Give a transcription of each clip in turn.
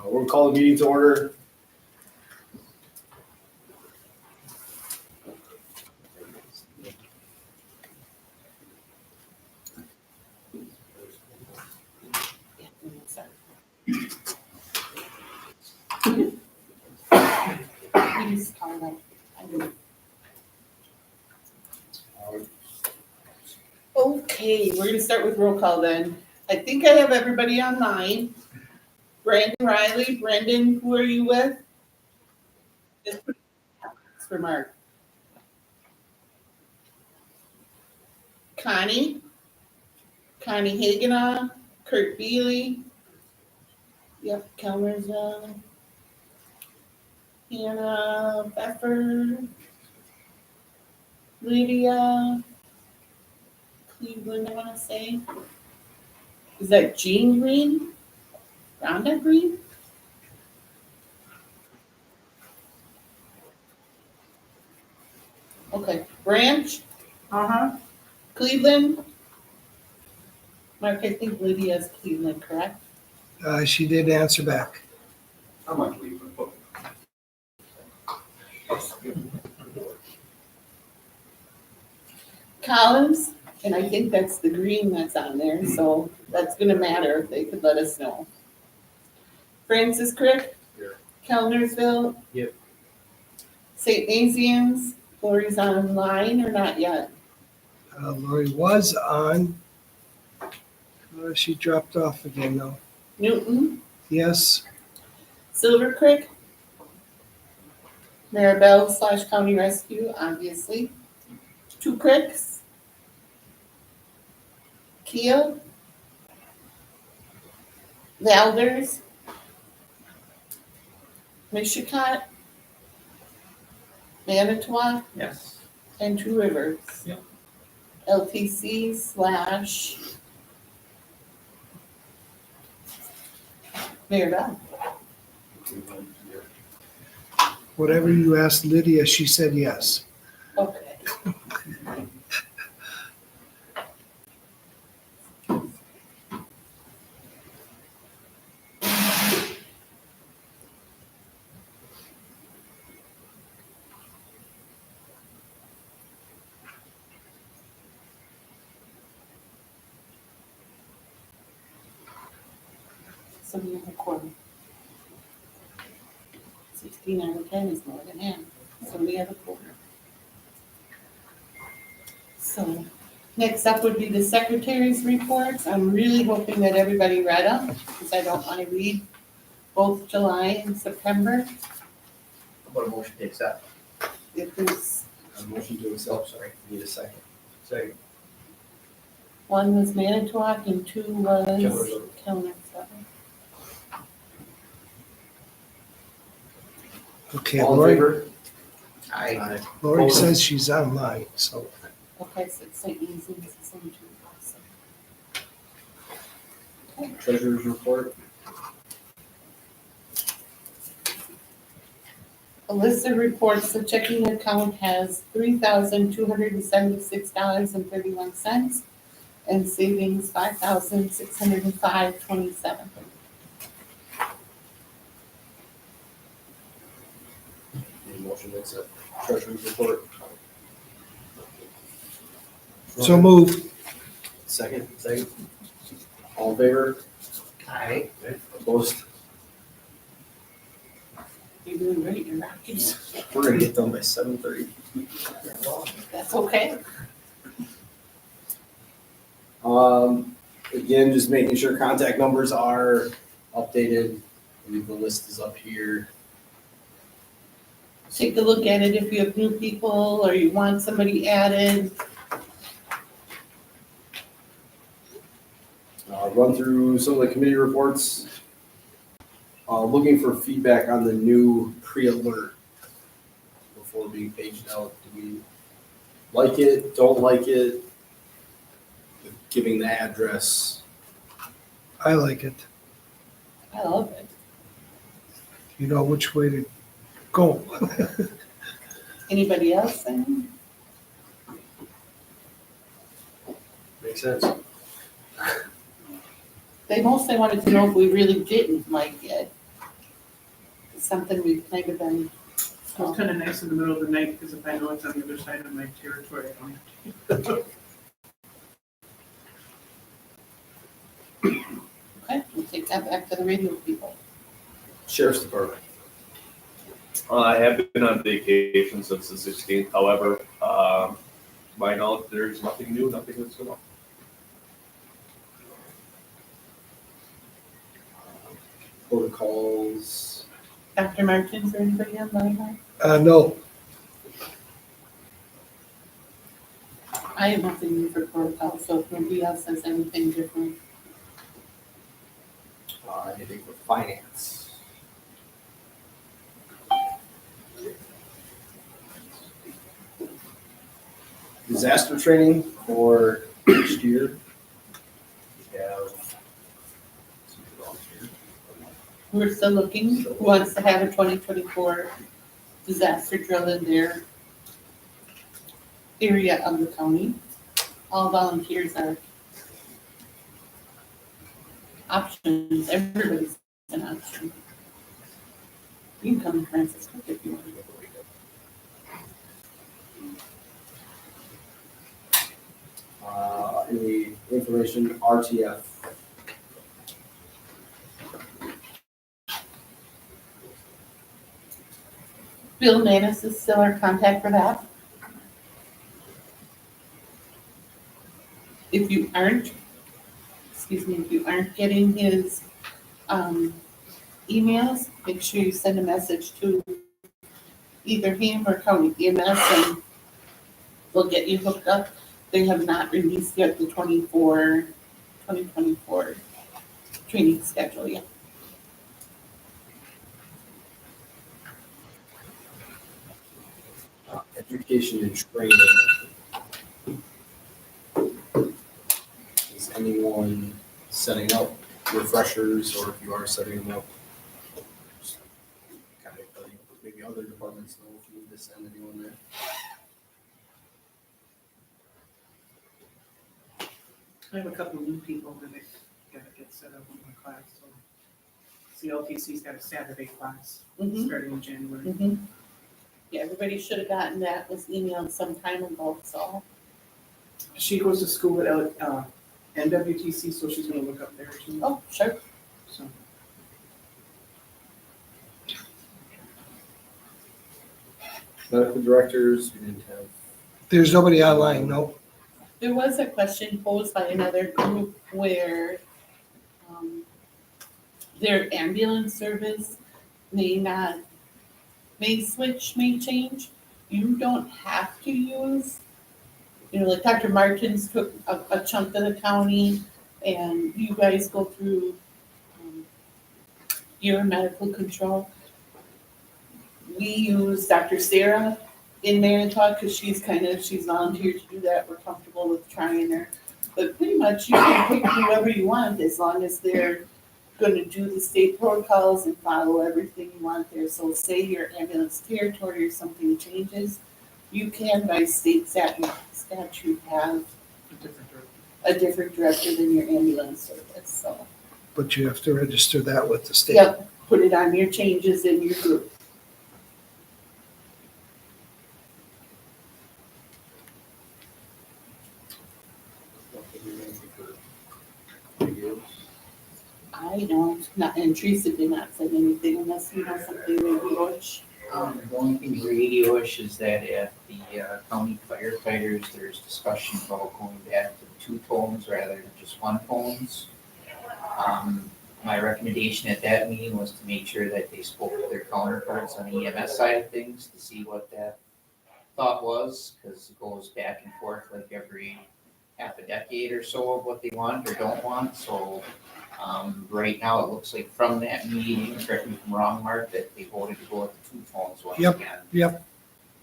We'll call the meeting to order. Okay, we're gonna start with roll call then. I think I have everybody online. Brandon Riley, Brendan, who are you with? Just for Mark. Connie Hagenaw, Kurt Beely. Yep, Kellner's Hannah Pfeffer, Lydia Cleveland, I wanna say. Is that Jean Green? Rhonda Green? Okay, Branch? Cleveland? Mark, I think Lydia's Cleveland, correct? She did answer back. I'm on Cleveland. Collins, and I think that's the green that's on there, so that's gonna matter if they could let us know. Francis Crick? Here. Kellnersville? Yep. St. MCEMS, Lori's online or not yet? Lori was on. She dropped off again though. Newton? Yes, Silver Creek? Maribel / County Rescue, obviously. Two Cricks? Keel? Valders? Mishicot? Manitowoc? Yes. And Two Rivers? Yep. LTC / Maribel. whatever you asked Lydia, she said yes. Okay. So we have a quarter. 16 out of 10 is more than half, so we have a quarter. So, next up would be the secretary's reports. I'm really hoping that everybody read them, because I don't want to read both July and September. How about a motion to accept? If there's, A motion to accept, sorry, need a second. Second. one was Manitowoc and two was Kellnersville. Kellnersville. Okay, All in Lori, favor? Aye. Lori says she's online, so Okay, so it's St. Easy, it's the same two. Treasurer's report. Alyssa reports the checking account has $3,276.31 and savings $5,605.27. Need a motion to accept treasurer's report. so move. Second. All in favor? Aye. Opposed? You're doing great, you're rocking. We're gonna get done by 7:30. That's okay. Again, just making sure contact numbers are updated. I believe the list is up here. Take a look at it if you have new people or you want somebody added. Run through some of the committee reports. Looking for feedback on the new pre-alert before being paged out. Do we like it, don't like it? Giving the address. I like it. I love it. You know which way to go. Anybody else then? Makes sense. They mostly wanted to know if we really didn't like it. something we've kind of been. It's kind of nice in the middle of the night, because if I know it's on the other side of my territory, I don't have to. Okay, we'll take that back to the radio people. Sheriff's Department. I have been on vacation since the 16th. However, my knowledge, there's nothing new, nothing that's come up. Protocols. Dr. Martins or anybody online? No, I have nothing new for protocol, so if nobody else has anything different. Anything for finance. Disaster training for next year. We have some volunteers. We're still looking, who wants to have a 2024 disaster drill in their area of the county. All volunteers are options, everybody's an option. You can come to Francis Cook if you want. Any information, RTF. Bill Manis is still our contact for that. If you aren't getting his emails, make sure you send a message to either him or County EMS and we'll get you hooked up. They have not released yet the 2024 training schedule yet. Education and training. Is anyone setting up refreshers, or if you are setting them up, just kind of letting maybe other departments know if you need to send anyone there? I have a couple of new people that I gotta get set up in my class, so. CLTC's got a Saturday class Mhm. starting in January. Mm-hmm. Yeah, everybody should have gotten that, was emailed some time ago, so. She goes to school at NWTC, so she's gonna look up there too, Oh, sure. so. Medical directors, we didn't have. there's nobody online, no. There was a question posed by another group where their ambulance service may switch, may change. You don't have to use, like Dr. Martins took a chunk of the county and you guys go through your medical control. We use Dr. Sarah in Manitowoc because she's volunteered to do that. We're comfortable with trying her. But pretty much you can pick whoever you want as long as they're going to do the state protocols and follow everything you want there. So say your ambulance territory or something changes, you can by state statute have a different director than your ambulance service. So But you have to register that with the state. yep, put it on your changes in your group. I don't, and Teresa did not say anything unless you know something maybe George. The only thing radio-ish is that at the county firefighters, there's discussion about going back to 2 tones rather than just 1 tones. My recommendation at that meeting was to make sure that they spoke with their counterparts on the EMS side of things to see what that thought was, because it goes back and forth like every half a decade or so of what they want or don't want. So right now, it looks like from that meeting, correct me if I'm wrong, Mark, that they voted to go with the 2 tones once Yep, again. yep.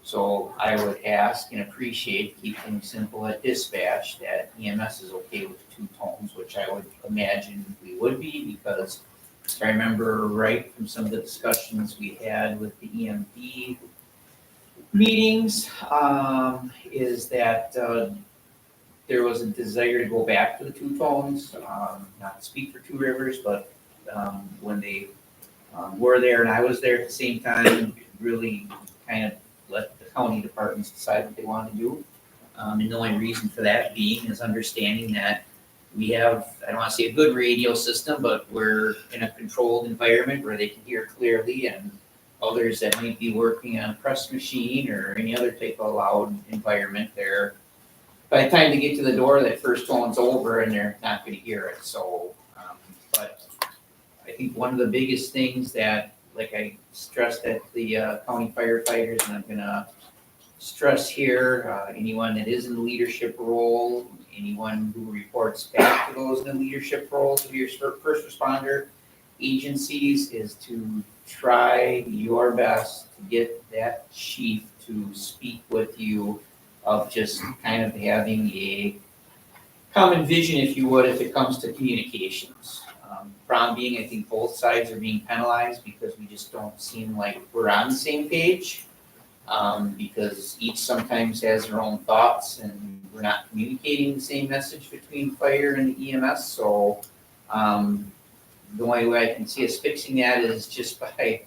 So I would ask and appreciate, keep things simple at dispatch, that EMS is okay with 2 tones, which I would imagine we would be, because if I remember right from some of the discussions we had with the EMD meetings, is that there was a desire to go back to the 2 tones, not to speak for Two Rivers, but when they were there and I was there at the same time, really kind of let the county departments decide what they want to do. And the only reason for that being is understanding that we have, I don't want to say a good radio system, but we're in a controlled environment where they can hear clearly, and others that might be working on a press machine or any other type of loud environment there. By the time they get to the door, that first tone's over and they're not going to hear it. So, but I think one of the biggest things that, like I stressed at the county firefighters, and I'm going to stress here, anyone that is in the leadership role, anyone who reports back to those in the leadership roles of your first responder agencies, is to try your best to get that chief to speak with you, of just kind of having a common vision, if you would, if it comes to communications. Problem being, I think both sides are being penalized because we just don't seem like we're on the same page. Because each sometimes has their own thoughts and we're not communicating the same message between fire and the EMS. So the only way I can see us fixing that is just by,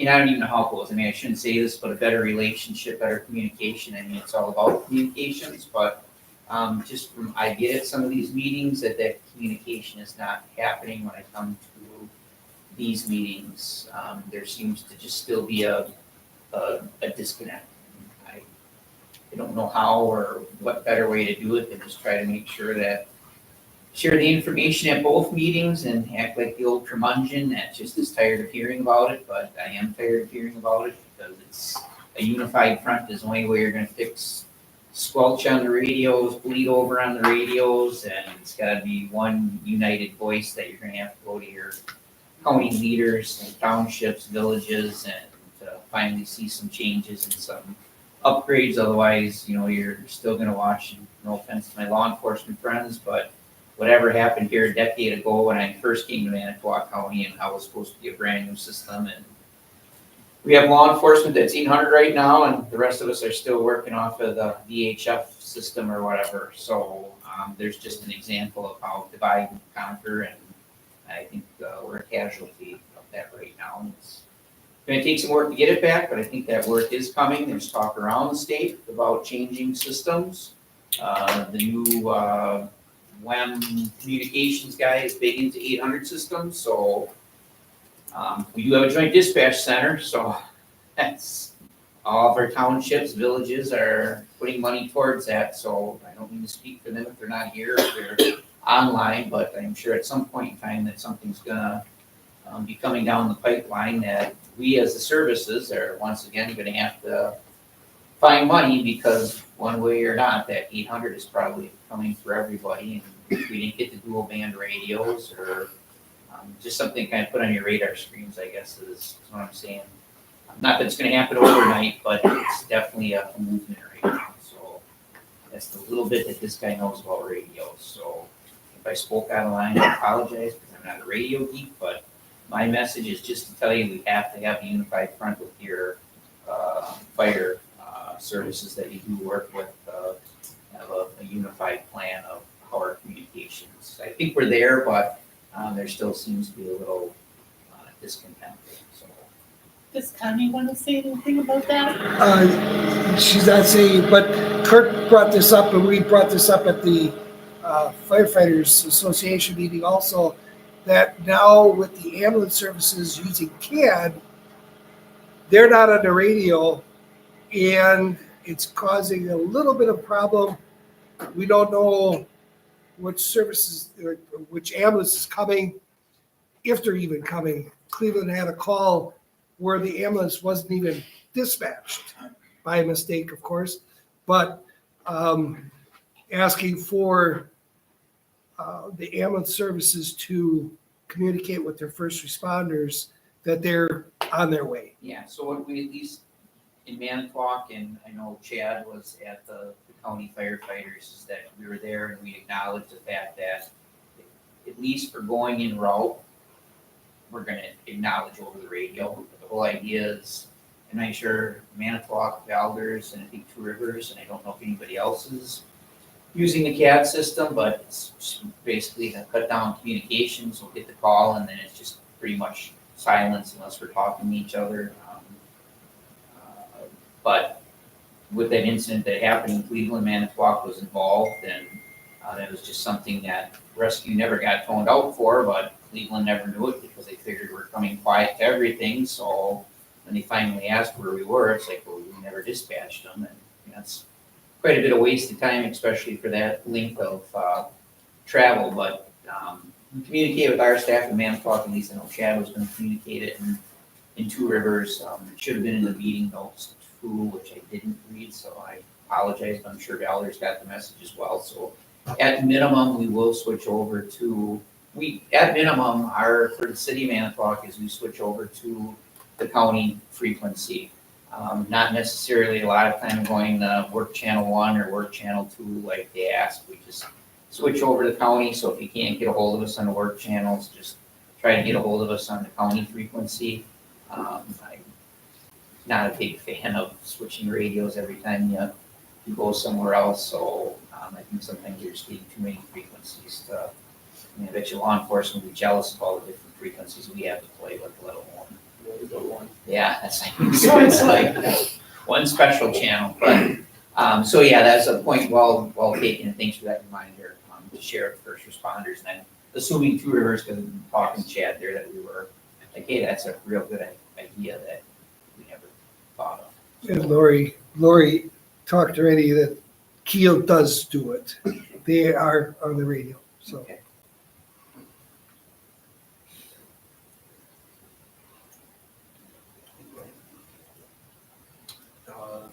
and I don't even know how it goes. I mean, I shouldn't say this, but a better relationship, better communication. I mean, it's all about communications, but just from, I get at some of these meetings that communication is not happening when I come to these meetings. There seems to just still be a disconnect. I don't know how or what better way to do it than just try to make sure that share the information at both meetings and act like the old curmudgeon that just is tired of hearing about it, but I am tired of hearing about it because it's a unified front is the only way you're gonna fix squelch on the radios, bleed over on the radios, and it's gotta be one united voice that you're gonna have to go to your county leaders and townships, villages, and to finally see some changes and some upgrades. Otherwise, you're still gonna watch, no offense to my law enforcement friends, but whatever happened here a decade ago when I first came to Manitowoc County and how it was supposed to be a brand new system. And we have law enforcement that's 800 right now, and the rest of us are still working off of the VHF system or whatever. So there's just an example of how divide and conquer, and I think we're a casualty of that right now. And it's going to take some work to get it back, but I think that work is coming. There's talk around the state about changing systems. The new WEM communications guy is big into 800 systems, so we do have a joint dispatch center, so that's all of our townships, villages are putting money towards that. So I don't mean to speak for them if they're not here, if they're online, but I'm sure at some point in time that something's gonna be coming down the pipeline that we as the services are once again gonna have to find money, because one way or not, that 800 is probably coming for everybody. And if we didn't get the dual band radios, or just something kind of put on your radar screens, I guess is what I'm saying. Not that it's gonna happen overnight, but it's definitely a movement right now. So that's the little bit that this guy knows about radios. So if I spoke out of line, I apologize because I'm not a radio geek, but my message is just to tell you we have to have a unified front with your fire services that you do work with, have a unified plan of how our communications. I think we're there, but there still seems to be a little discontent. So. Does Connie want to say anything about that? She's not saying, but Kurt brought this up, and we brought this up at the Firefighters Association meeting also, that now with the ambulance services using CAD, they're not on the radio, and it's causing a little bit of problem. We don't know which services or which ambulance is coming, if they're even coming. Cleveland had a call where the ambulance wasn't even dispatched, by mistake, of course, but asking for the ambulance services to communicate with their first responders that they're on their way. Yeah, so what we at least in Manitowoc, and I know Chad was at the county firefighters, is that we were there and we acknowledged the fact that at least for going in route, we're gonna acknowledge over the radio. But the whole idea is, and I'm sure Manitowoc, Valders, and I think Two Rivers, and I don't know if anybody else is using the CAD system, but it's basically to cut down communications. We'll get the call and then it's just pretty much silence unless we're talking to each other. But with that incident that happened in Cleveland, Manitowoc was involved, and that was just something that rescue never got toned out for, but Cleveland never knew it because they figured we're coming quiet to everything. So when they finally asked where we were, it's like, well, we never dispatched them, and that's quite a bit of waste of time, especially for that length of travel. But we communicated with our staff in Manitowoc, at least I know Chad was going to communicate it in Two Rivers. It should have been in the meeting notes too, which I didn't read, so I apologize. But I'm sure Valerie's got the message as well. So at minimum, we will switch over to at minimum, for the city of Manitowoc is we switch over to the county frequency. Not necessarily a lot of time going work channel 1 or work channel 2 like they asked. We just switch over to the county. So if you can't get a hold of us on the work channels, just try to get a hold of us on the county frequency. I'm not a big fan of switching radios every time you go somewhere else. So I think sometimes you're just getting too many frequencies. I bet you law enforcement will be jealous of all the different frequencies we have to play with, let alone. Yeah, that's so it's like one special channel. But so yeah, that's a point well taken. And thanks for that reminder to share with first responders. And I'm assuming Two Rivers, because we've been talking to Chad there, that we were like, hey, that's a real good idea that we never thought of. And Lori talked already that Keel does do it. They are on the radio, so. Okay.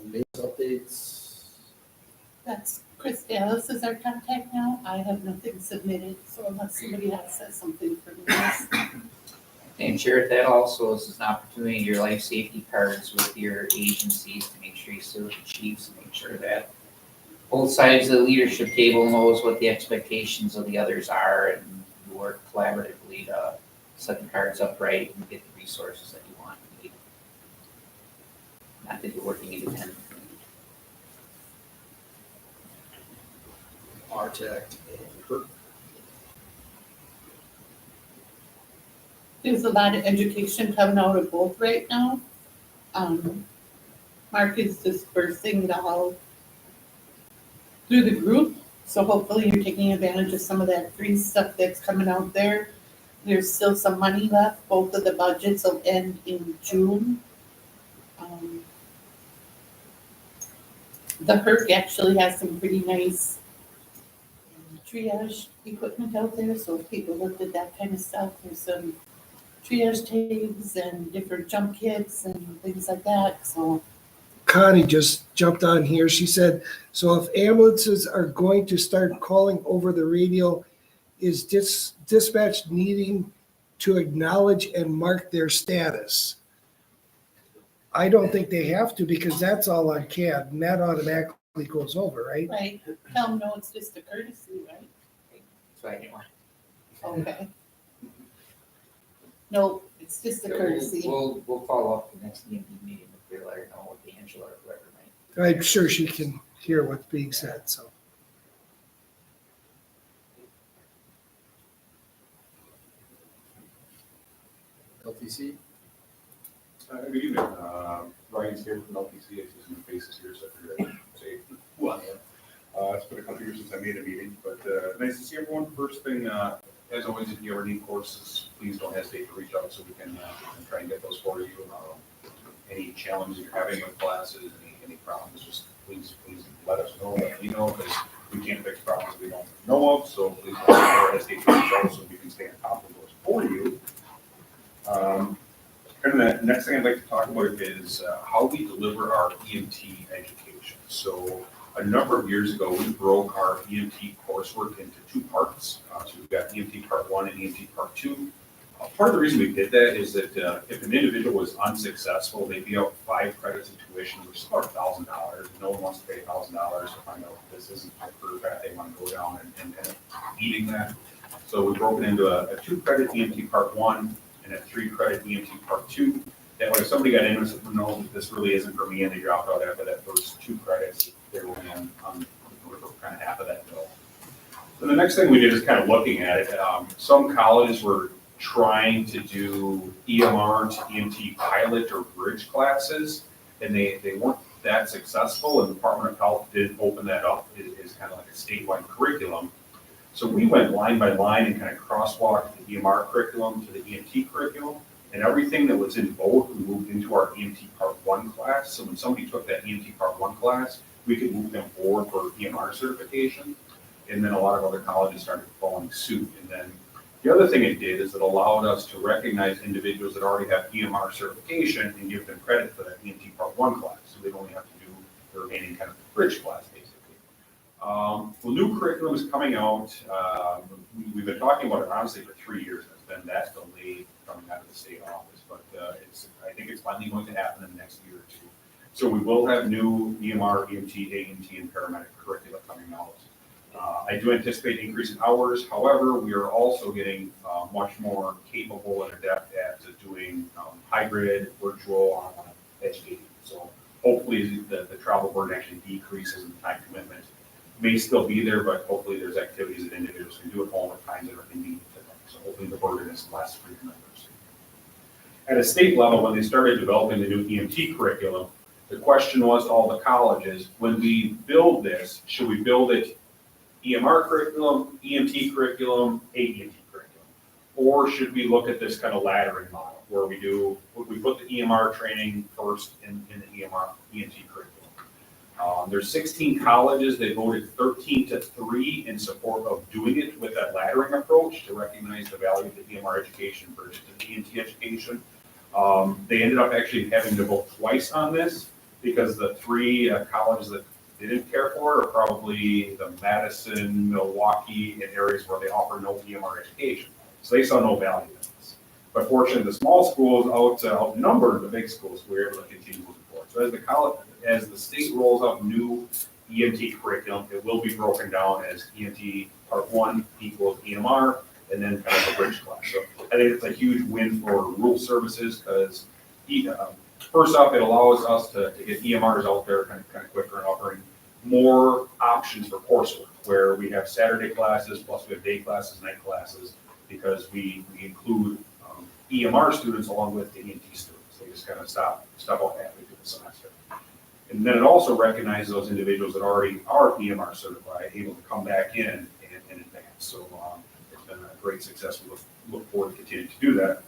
Main updates. That's Chris Dallas is our contact now. I have nothing submitted, so unless somebody else says something for me. And share with that also, this is an opportunity, your life safety cards with your agencies to make sure you sit with the chiefs and make sure that both sides of the leadership table knows what the expectations of the others are, and you work collaboratively to set the cards up right and get the resources that you want and need. Not that you're working independently. Architect and Kirk. There's a lot of education coming out of both right now. Mark is dispersing it all through the group, so hopefully you're taking advantage of some of that free stuff that's coming out there. There's still some money left. Both of the budgets will end in June. The HERC actually has some pretty nice triage equipment out there, so if people looked at that kind of stuff, there's some triage tags and different jump kits and things like that, so. Connie just jumped on here. She said, so if ambulances are going to start calling over the radio, is dispatch needing to acknowledge and mark their status? I don't think they have to, because that's all on CAD and that automatically goes over, right? Right, tell them no, it's just a courtesy, right? So I didn't want. Okay. No, it's just a courtesy. We'll follow up the next EMD meeting if they let her know what the Angela or whoever might. I'm sure she can hear what's being said, so. LTC. Good evening. Ryan's here from LPC. I see some faces here, so I figured I'd say who I am. It's been a couple years since I made a meeting, but nice to see everyone. First thing, as always, if you ever need courses, please don't hesitate to reach out so we can try and get those for you. Any challenges you're having with classes, any problems, just please let us know. Let me know, because we can't fix problems we don't know of. So please don't hesitate to reach out so we can stay on top of those for you. And the next thing I'd like to talk about is how we deliver our EMT education. So a number of years ago, we broke our EMT coursework into two parts. So we've got EMT Part 1 and EMT Part 2. Part of the reason we did that is that if an individual was unsuccessful, they'd be out 5 credits in tuition, which is about $1,000. No one wants to pay $1,000 to find out this isn't their career path. They want to go down and end up eating that. So we broke it into a 2-credit EMT Part 1 and a 3-credit EMT Part 2. That way, if somebody got in and said, no, this really isn't for me, and they dropped out after that first 2 credits, they were in on kind of half of that bill. So the next thing we did is kind of looking at it. Some colleges were trying to do EMR to EMT pilot or bridge classes, and they weren't that successful, and the Department of Health did open that up as kind of like a statewide curriculum. So we went line by line and kind of crosswalked the EMR curriculum to the EMT curriculum, and everything that was in both, we moved into our EMT Part 1 class. So when somebody took that EMT Part 1 class, we could move them forward for EMR certification. And then a lot of other colleges started following suit. And then the other thing it did is it allowed us to recognize individuals that already have EMR certification and give them credit for that EMT Part 1 class. So they'd only have to do the remaining kind of bridge class, basically. Well, new curriculum is coming out. We've been talking about it honestly for 3 years. It's been that delayed coming out of the state office, but I think it's finally going to happen in the next year or two. So we will have new EMR, EMT, AMT, and paramedic curricula coming out. I do anticipate increase in hours. However, we are also getting much more capable and adept at doing hybrid, virtual, online education. So hopefully the travel burden actually decreases and the time commitment may still be there, but hopefully there's activities that individuals can do at home at times that are convenient to them. So hopefully the burden is less for your members. At a state level, when they started developing the new EMT curriculum, the question was to all the colleges, when we build this, should we build it EMR curriculum, EMT curriculum, AEMT curriculum? Or should we look at this kind of laddering model where we put the EMR training first in the EMT curriculum? There's 16 colleges, they voted 13-3 in support of doing it with that laddering approach to recognize the value of the EMR education versus the EMT education. They ended up actually having to vote twice on this because the 3 colleges that they didn't care for are probably the Madison, Milwaukee, and areas where they offer no EMR education. So they saw no value in this. But fortunately, the small schools outnumbered the big schools. We were able to continue moving forward. So as the state rolls out new EMT curriculum, it will be broken down as EMT Part 1 equals EMR, and then kind of a bridge class. So I think it's a huge win for rural services because first off, it allows us to get EMRs out there kind of quicker and offering more options for coursework, where we have Saturday classes, plus we have day classes, night classes, because we include EMR students along with the EMT students. They just kind of stop out halfway through the semester. And then it also recognizes those individuals that already are EMR certified, able to come back in advance. So it's been a great success. We look forward to continuing to do that.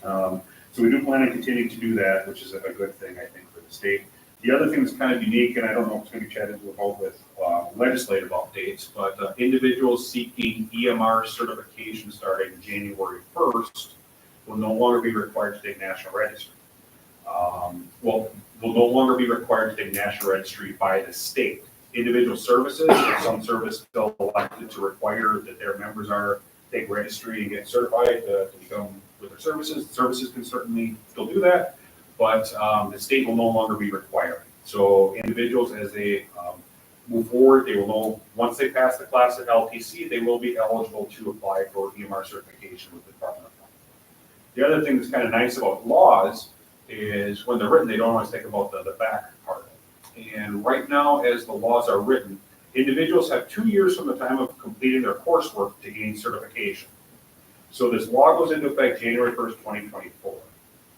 So we do plan on continuing to do that, which is a good thing, I think, for the state. The other thing that's kind of unique, and I don't know if it's going to be chatted about with legislative updates, but individuals seeking EMR certification starting January 1st will no longer be required to take national registry. Will no longer be required to take national registry by the state. Individual services, or some service still elected to require that their members take registry and get certified to become with their services. Services can certainly still do that, but the state will no longer be required. So individuals, as they move forward, they will know, once they pass the class at LPC, they will be eligible to apply for EMR certification with the Department of Health. The other thing that's kind of nice about laws is when they're written, they don't always think about the back part. And right now, as the laws are written, individuals have 2 years from the time of completing their coursework to gain certification. So this law goes into effect January 1st, 2024.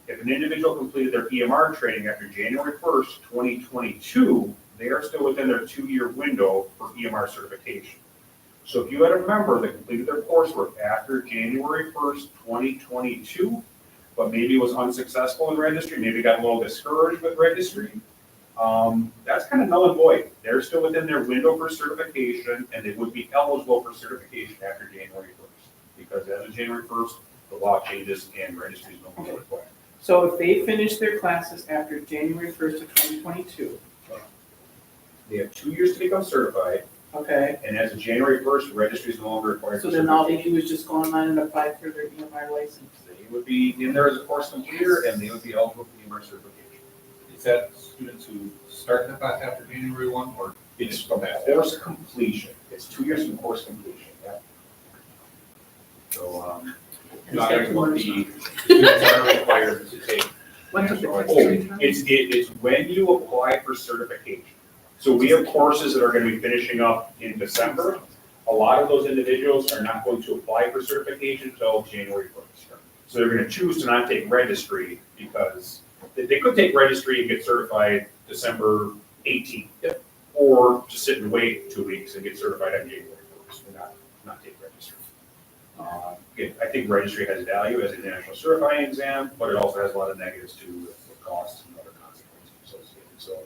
If an individual completed their EMR training after January 1st, 2022, they are still within their 2-year window for EMR certification. So if you had a member that completed their coursework after January 1st, 2022, but maybe was unsuccessful in registry, maybe got a little discouraged with registry, that's kind of null and void. They're still within their window for certification, and they would be eligible for certification after January 1st. Because as of January 1st, the law changes and registry is no longer required. So if they finish their classes after January 1st of 2022, They have 2 years to become certified, okay, and as of January 1st, registry is no longer required. so then all they do is just go online and apply for their EMR license. They would be in there as a course completer, and they would be eligible for EMR certification. Is that students who start the class after January 1 or? It's from course completion. It's 2 years from course completion, yeah. So, Not everyone the students are required to take. When's the national registry time? it's when you apply for certification. So we have courses that are going to be finishing up in December. A lot of those individuals are not going to apply for certification until January 1st. So they're gonna choose to not take registry because they could take registry and get certified December 18th. Or just sit and wait 2 weeks and get certified on January 1st and not take registry. Again, I think registry has value as a national certifying exam, but it also has a lot of negatives too with costs and other consequences associated. So,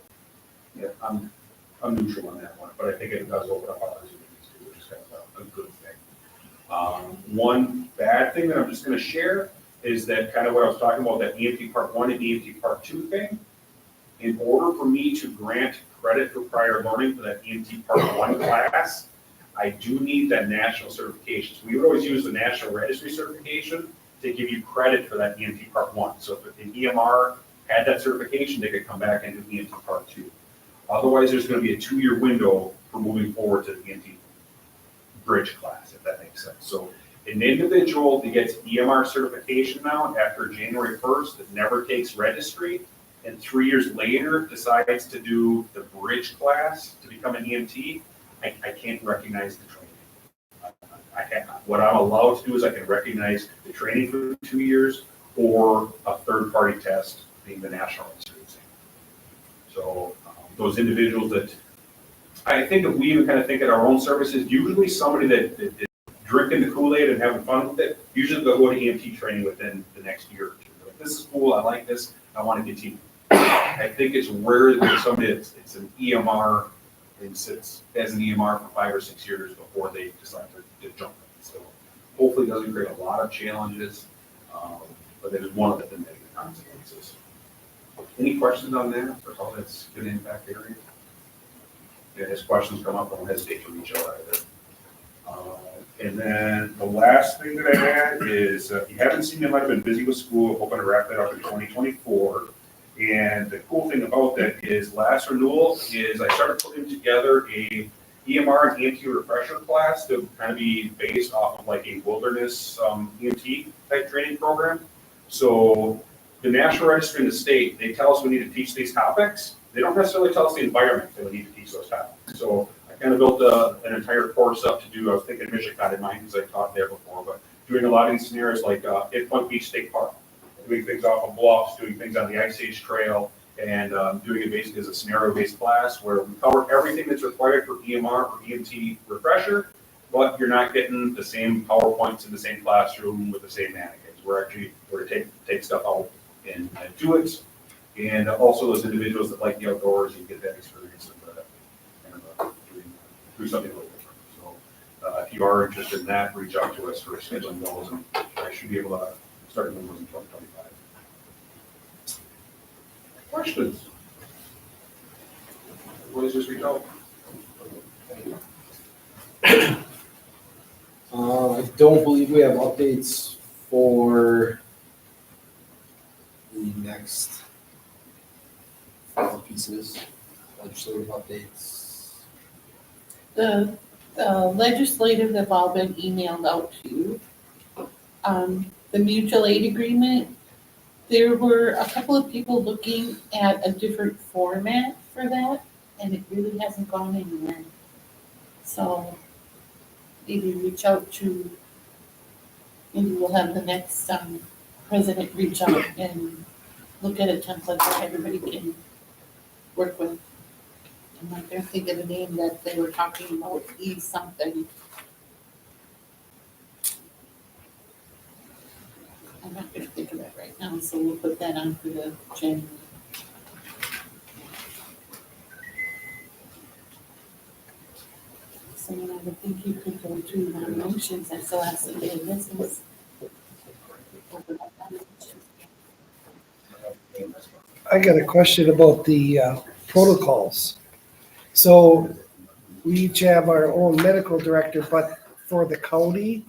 yeah, I'm neutral on that one, but I think it does open up opportunities too, which is kind of a good thing. One bad thing that I'm just gonna share is that kind of what I was talking about, that EMT Part 1 and EMT Part 2 thing. In order for me to grant credit for prior learning for that EMT Part 1 class, I do need that national certification. So we would always use the national registry certification to give you credit for that EMT Part 1. So if an EMR had that certification, they could come back and do EMT Part 2. Otherwise, there's going to be a 2-year window for moving forward to the EMT bridge class, if that makes sense. So an individual that gets EMR certification now after January 1st that never takes registry and 3 years later decides to do the bridge class to become an EMT, I can't recognize the training. What I'm allowed to do is I can recognize the training for 2 years or a third-party test being the national registry exam. So those individuals that, I think if we even kind of think at our own services, usually somebody that is drinking the Kool-Aid and having fun with it, usually they'll go to EMT training within the next year or two. Like, this is cool, I like this, I want to continue. I think it's rare that there's somebody that's it's an EMR and sits as an EMR for 5 or 6 years before they decide to jump in. So hopefully it doesn't create a lot of challenges, but it is one of the negative consequences. Any questions on that or how that's going to impact the area? Yeah, as questions come up, don't hesitate to reach out either. And then the last thing that I had is, if you haven't seen it, might have been busy with school, hoping to wrap that up in 2024. And the cool thing about that is last renewal is I started putting together a EMR and EMT refresher class to kind of be based off of like a wilderness EMT type training program. So the National Registry and the state, they tell us we need to teach these topics. They don't necessarily tell us the environment that we need to teach those topics. So I kind of built an entire course up to do, I was thinking Michigan in mind because I taught there before, but doing a lot of these scenarios like at Point Beach State Park, doing things off of bluffs, doing things on the Ice Age Trail, and doing it basically as a scenario-based class where we cover everything that's required for EMR or EMT refresher, but you're not getting the same PowerPoints in the same classroom with the same mannequins. We're actually going to take stuff out and do it. And also those individuals that like the outdoors, you get that experience of do something a little different. So if you are interested in that, reach out to us for scheduling those, and I should be able to start doing those in 2025. Questions? Please just reach out. I don't believe we have updates for the next pieces, legislative updates. The legislative have all been emailed out to you. The mutual aid agreement, there were a couple of people looking at a different format for that, and it really hasn't gone anywhere. So maybe reach out to, maybe we'll have the next president reach out and look at a template that everybody can work with. I'm not gonna think of the name that they were talking about, something. I'm not gonna think of it right now, so we'll put that on for the January. So I would think you could go to nominations, that's the last thing in business. Open up nominations. I got a question about the protocols. So we each have our own medical director, but for the county,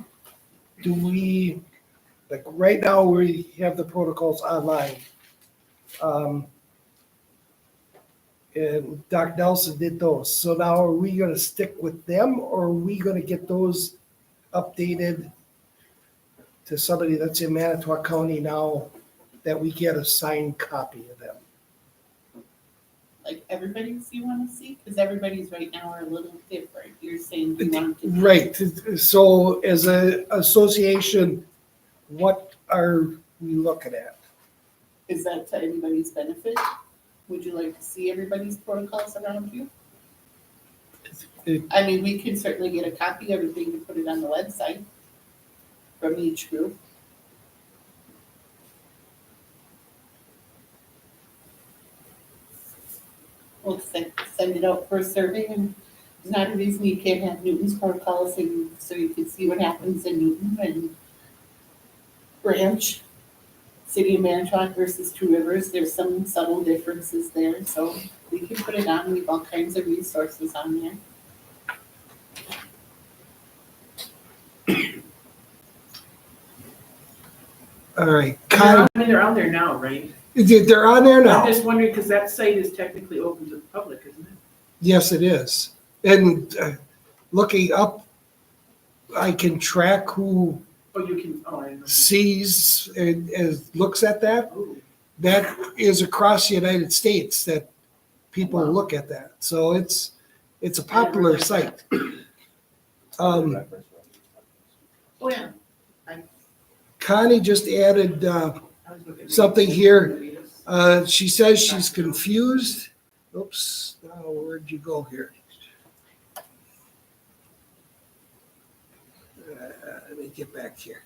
do we, like right now, we have the protocols online. And Doc Nelson did those. So now are we gonna stick with them or are we gonna get those updated to somebody that's in Manitowoc County now that we get a signed copy of them? like everybody's you want to see? Because everybody's right now are a little different. You're saying you want to. Right, so as a association, what are we looking at? Is that to anybody's benefit? Would you like to see everybody's protocols around you? I mean, we can certainly get a copy of everything and put it on the website from each group. We'll send it out for a survey, and there's not a reason you can't have Newton's protocols, and so you can see what happens in Newton and Branch, City of Manitowoc versus Two Rivers. There's some subtle differences there, so we can put it on. We have all kinds of resources on there. All right, They're on there now, right? they're on there now. I'm just wondering, because that site is technically open to the public, isn't it? Yes, it is. And looking up, I can track who Oh, you can, oh, I know. sees and looks at that. Oh, That is across the United States that people Wow. look at that. So it's a popular site. oh, yeah. Connie just added, I was looking at Something it. here. She says she's confused. Oops, now where'd you go here? Let me get back here.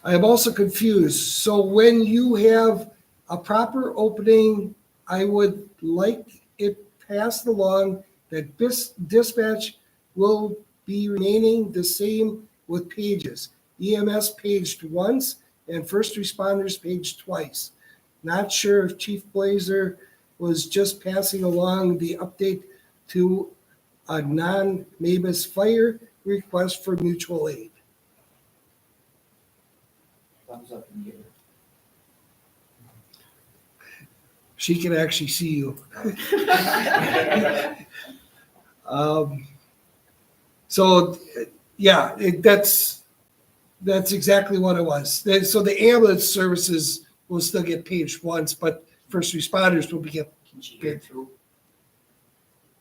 I am also confused. So when you have a proper opening, I would like it passed along that dispatch will be remaining the same with pages. EMS paged once and first responders paged twice. Not sure if Chief Blazer was just passing along the update to a non-MABUS fire request for mutual aid. Thumbs up and give it. She can actually see you. So, yeah, that's exactly what it was. So the ambulance services will still get paged once, but first responders will be get Can she hear through?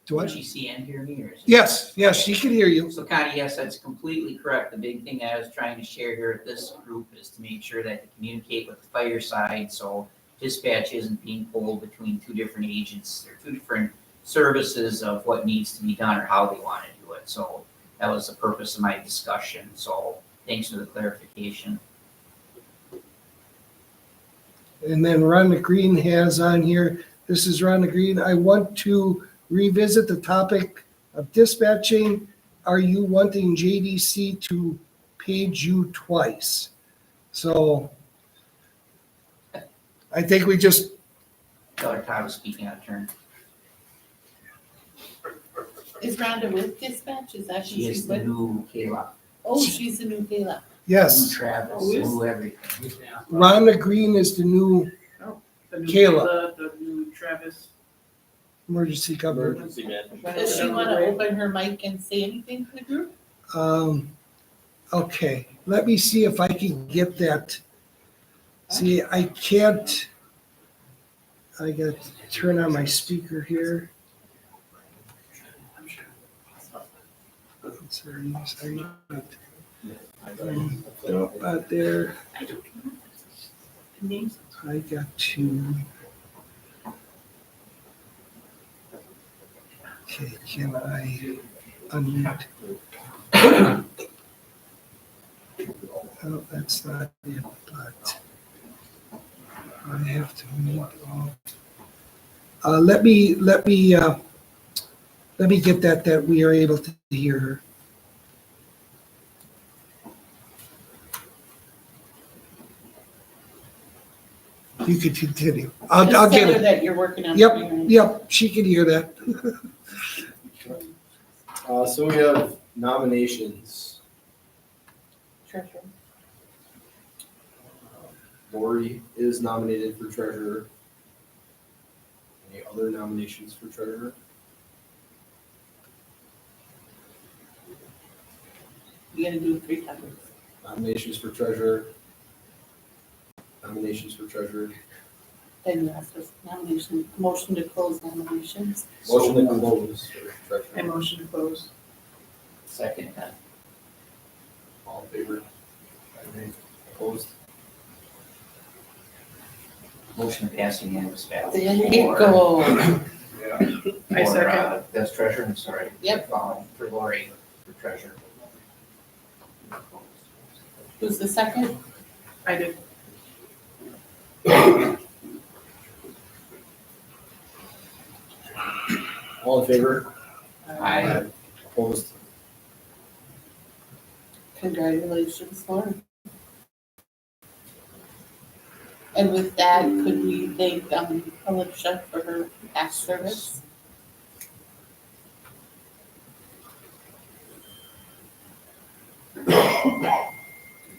to what? Can she see and hear me, or is it? Yes, she can hear you. So Connie, yes, that's completely correct. The big thing I was trying to share here at this group is to make sure that they communicate with the fire side, so dispatch isn't being pulled between two different agents. They're two different services of what needs to be done or how they want to do it. So that was the purpose of my discussion. So thanks for the clarification. And then Rhonda Green has on here, this is Rhonda Green. I want to revisit the topic of dispatching. Are you wanting JDC to page you twice? So I think we just, Tell her Todd was speaking out of turn. Is Rhonda with dispatch? Is that who She she's is the with? new Kayla, Oh, she's the new Kayla. new yes, Travis, Oh, is- new everything. Rhonda Green is the new The new Kayla. The new Travis. emergency cover. Emergency management. Does she want to open her mic and say anything to the group? Okay, let me see if I can get that. See, I can't. I got to turn on my speaker here. Sorry. Not there. I don't know. The names. I got to. Okay, can I unmute? Oh, that's not it, but I have to mute all. Let me get that we are able to hear her. You can continue. I'll Just get tell her it. that you're working on. Yep, it. yep, she can hear that. So we have nominations. Treasurer. Lori is nominated for treasurer. Any other nominations for treasurer? You gotta do it 3 times. Nominations for treasurer. Nominations for treasurer. Then you ask for nomination, motion to close nominations. Motion to close for I treasurer. motion to close. Second, All in favor? Opposed? motion passing unanimous ballot. There you go. I second. That's treasurer, I'm sorry. Yep. For Lori, for treasurer. Who's the second? I did. All in favor? Aye. Opposed? Congratulations, Lauren. And with that, could we thank Alicia for her past service?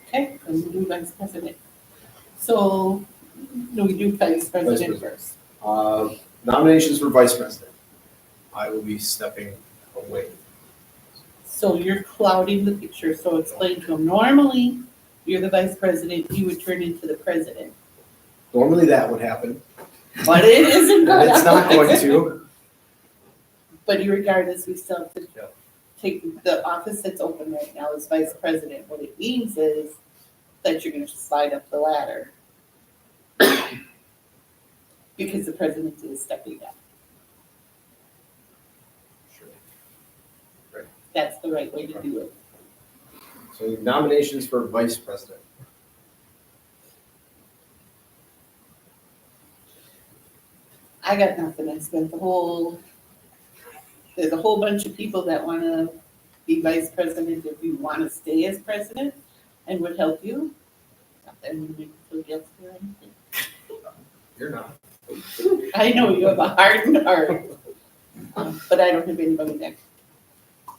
Okay, and we do vice president. So, no, we do vice president first. Nominations for vice president. I will be stepping away. So you're clouding the picture, so explain to him, normally, you're the vice president, you would turn into the president. Normally that would happen. But it isn't But going it's not going to. But regardless, we still have to Yeah. take the office that's open right now as vice president. What it means is that you're gonna slide up the ladder. Because the president is stepping down. Sure. That's the right way to do it. So nominations for vice president. I got nothing. I spent there's a whole bunch of people that wanna be vice president if you wanna stay as president and would help you. Not that anybody forgets or anything. You're not. I know you have a hardened heart, but I don't have anybody there.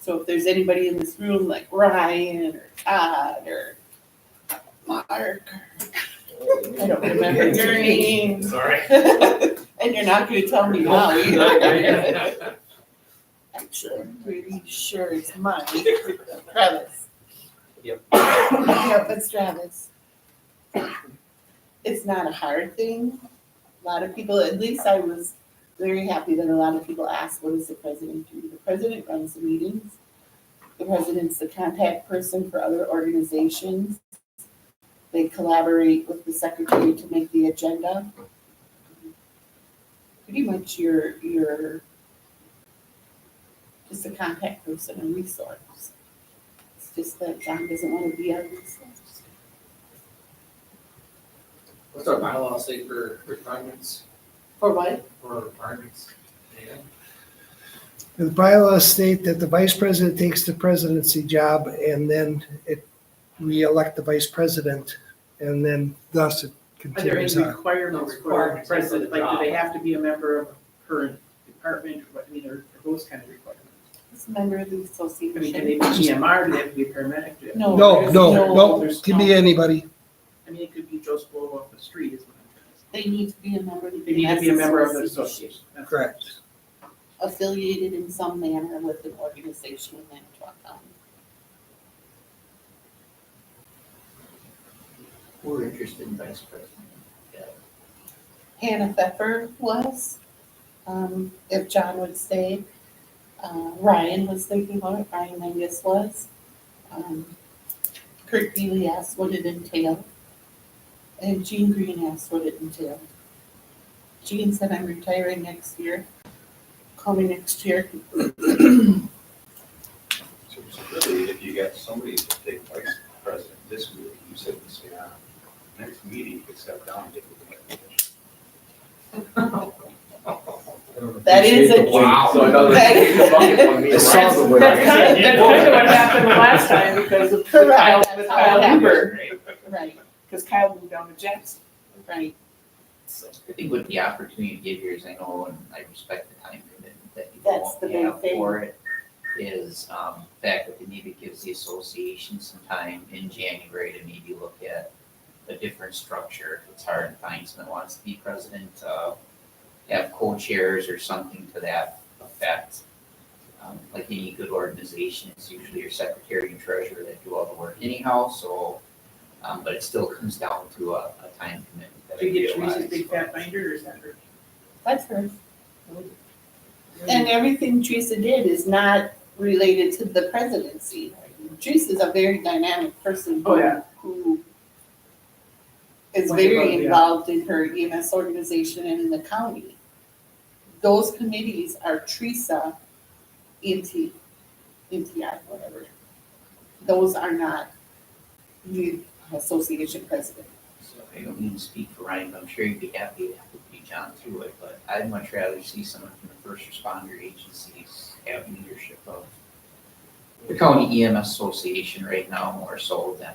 So if there's anybody in this room like Ryan or Todd or Mark, I don't remember your name. Sorry. And you're not gonna tell me now either. Actually, I'm pretty sure it's mine, Travis. Yep. Yep, it's Travis. It's not a hard thing. A lot of people, at least I was very happy that a lot of people asked, what does the president do? The president runs the meetings. The president's the contact person for other organizations. They collaborate with the secretary to make the agenda. Pretty much you're just a contact person, a resource. It's just that John doesn't want to be our resource. What's our bylaw say for requirements, For what? for requirements? Yeah. The bylaws state that the vice president takes the presidency job and then we elect the vice president and then thus it Are there any continues on. requirements for Requirements for president, the like, do they job. have to be a member of a current department, or what, I mean, or those kind of requirements? It's a member of the I mean, can association. they be EMR, do they have to be a paramedic? Do they have to- No. No, there's no, there's can be anybody. I mean, it could be Joe Schmo off the street, is what I'm trying to say. They need to be a member of the They need to be a member of the association. That's- Correct. affiliated in some manner with an organization in Manitowoc County. We're interested in vice president. Yeah. Hannah Pfeffer was, if John would stay. Ryan was thinking about it, Ryan Angus was. Kurt Bealey asked what it entailed. And Jean Green asked what it entailed. Jean said, I'm retiring next year. Call me next year. So really, if you got somebody to take vice president this week, you said this, next meeting, you could step down and take the That is a- Wow. So I know That- I saw the word. That's kind of what happened last time because of Correct, Kyle, that's with how it Kyle happened. Huber, Right, because Kyle moved down to Jackson. right. I think what the opportunity to give here is, I know, and I respect the time commitment that you That's the won't big have thing. for it, is, the fact that maybe gives the association some time in January to maybe look at a different structure. If it's hard to find someone that wants to be president, have co-chairs or something to that effect. Like any good organization, it's usually your secretary and treasurer that do all the work anyhow, so, but it still comes down to a time commitment that Do I you get realize, Teresa's big but- fat binder or is that her? That's hers. And everything Teresa did is not related to the presidency. Teresa's a very dynamic person Oh, yeah. who is Went very above, yeah. involved in her EMS organization and in the county. Those committees are Teresa, NTI, whatever. Those are not the association president. So I don't mean to speak for Ryan, but I'm sure you'd be happy to be John through it, but I'd much rather see someone from the first responder agencies have leadership of the county EMS association right now more so than,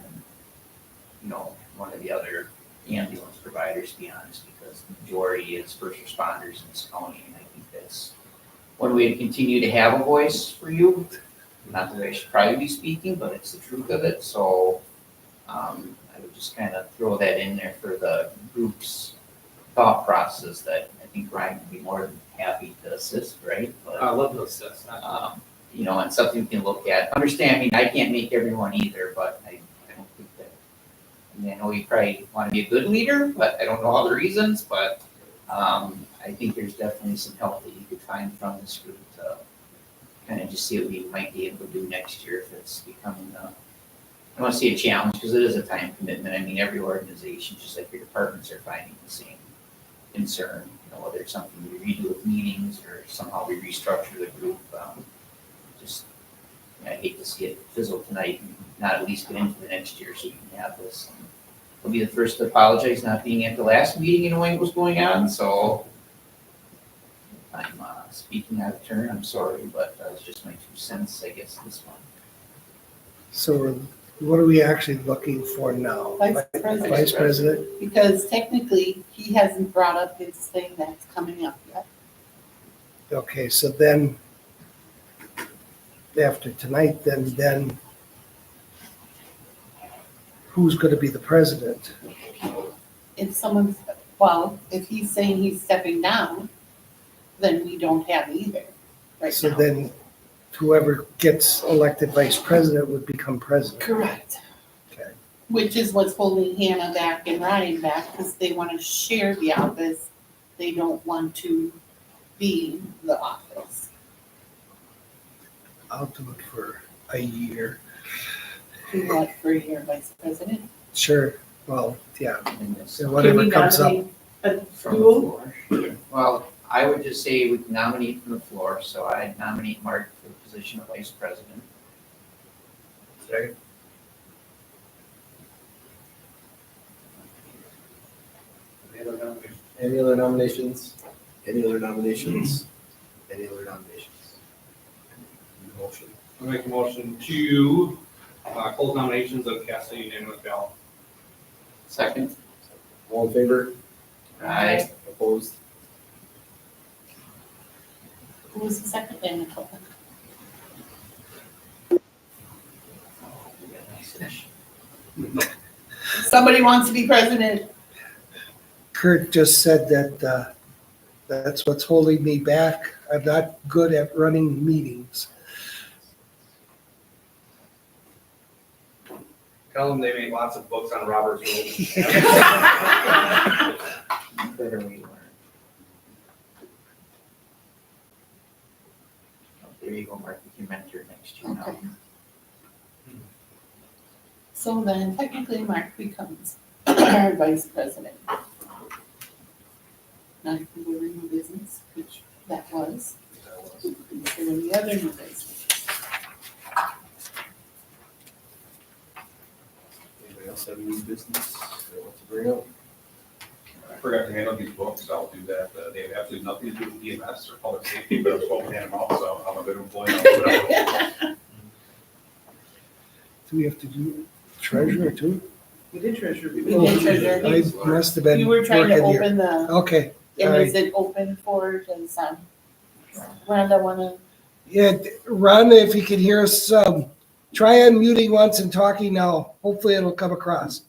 one of the other ambulance providers, to be honest, because the majority is first responders in this county, and I think that's one way to continue to have a voice for you. Not that I should probably be speaking, but it's the truth of it, so I would just kind of throw that in there for the group's thought process that I think Ryan would be more than happy to assist, right? But, I love those sets. and something we can look at. Understand, I mean, I can't make everyone either, but I don't think that, I know you probably want to be a good leader, but I don't know all the reasons, but I think there's definitely some help that you could find from this group to kind of just see what we might be able to do next year if it's becoming I don't want to say a challenge because it is a time commitment. I mean, every organization, just like your departments, are finding the same concern. Whether it's something we redo with meetings or somehow we restructure the group. I hate to see it fizzle tonight and not at least get into the next year so we can have this. I'll be the first to apologize not being at the last meeting and knowing what was going on. So if I'm speaking out of turn, I'm sorry, but that was just my 2 cents, I guess, this one. So what are we actually looking for now? Vice president. Vice president? Because technically, he hasn't brought up his thing that's coming up yet. Okay, so then, after tonight, then who's gonna be the president? If someone's, well, if he's saying he's stepping down, then we don't have either right So now. then whoever gets elected vice president would become president. Correct. Okay. Which is what's holding Hannah back and Ryan back, because they want to share the office. They don't want to be the office. I'll do it for a year. Do what for your vice president? Sure, well, yeah, And this- and whatever Can we comes up. nominate a From the dual? floor. Well, I would just say we can nominate from the floor, so I nominate Mark for the position of vice president. Second. Any other nominations? Any other nominations? Any other nominations? Any other nominations? Motion. I'll make a motion to close nominations of cast a unanimous ballot. Second. All in favor? Aye. Opposed? Who was the second then, Nicole? We got a nice finish. Somebody wants to be president. Kurt just said that that's what's holding me back. I'm not good at running meetings. Tell them they make lots of books on Robert's rules. Better we learn. Oh, there you go, Mark, you can mentor next year now. Okay. So then technically Mark becomes our vice president. Now if we were new business, which that was, consider the other new business. Anybody else have any business they want to bring up? I forgot to hand out these books, I'll do that. They have absolutely nothing to do with EMS or public safety, but I'm supposed to hand them out, so I'm a good employee. I'll put up. Do we have to do treasurer too? We did treasure. We did treasure. I must have been You were trying to working here. open the, Okay, and all is right. it open for, does Rhonda wanna, Yeah, Rhonda, if you can hear us, try unmuting once and talking now. Hopefully it'll come across.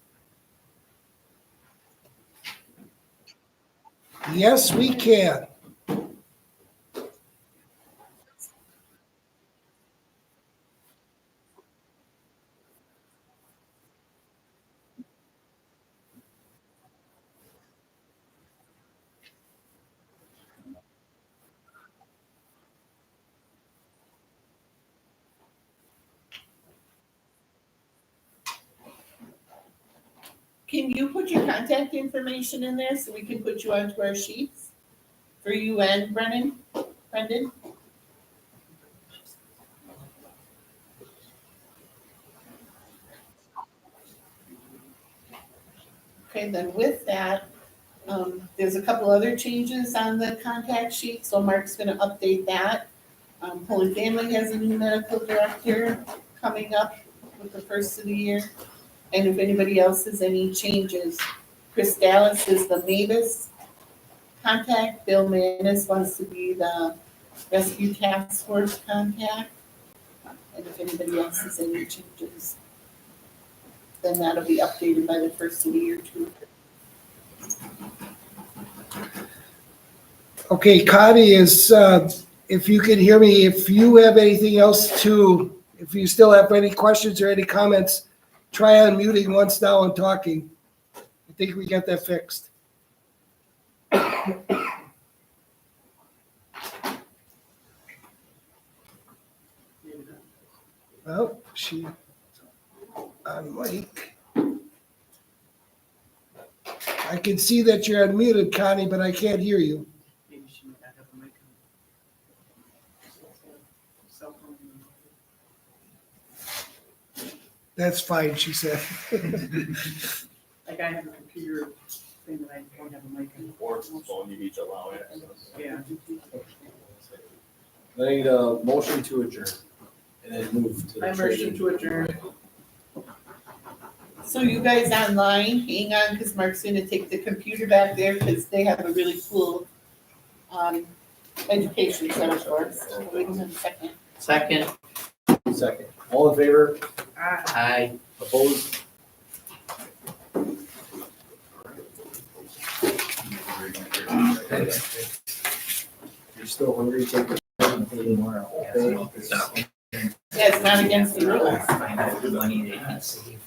Yes, we can. Can you put your contact information in there so we can put you onto our sheets? For you and Brendan? Okay, then with that, there's a couple other changes on the contact sheet, so Mark's gonna update that. Holy Family has a new medical director coming up with the first of the year. And if anybody else has any changes, Chris Dallas is the Mavis contact, Bill Manis wants to be the Rescue Task Force contact. And if anybody else has any changes, then that'll be updated by the first of the year too. Okay, Connie is, if you can hear me, if you have anything else if you still have any questions or any comments, try unmuting once now and talking. I think we got that fixed. Well, she on mic. I can see that you're unmuted, Connie, but I can't hear you. Maybe she might not have a mic on. Cell phone. That's fine, she said. Like I have a computer thing that I don't have a mic on. Or it's phone, you need to allow access. Yeah. I need a motion to adjourn and then move to the I motion to adjourn. So you guys online, hang on, because Mark's gonna take the computer back there, because they have a really cool, education center for us. So wait a second. Second, Second. All in favor? aye. Opposed? You're still hungry? Take the Yeah, it's not against the rules. Find out the money they can save.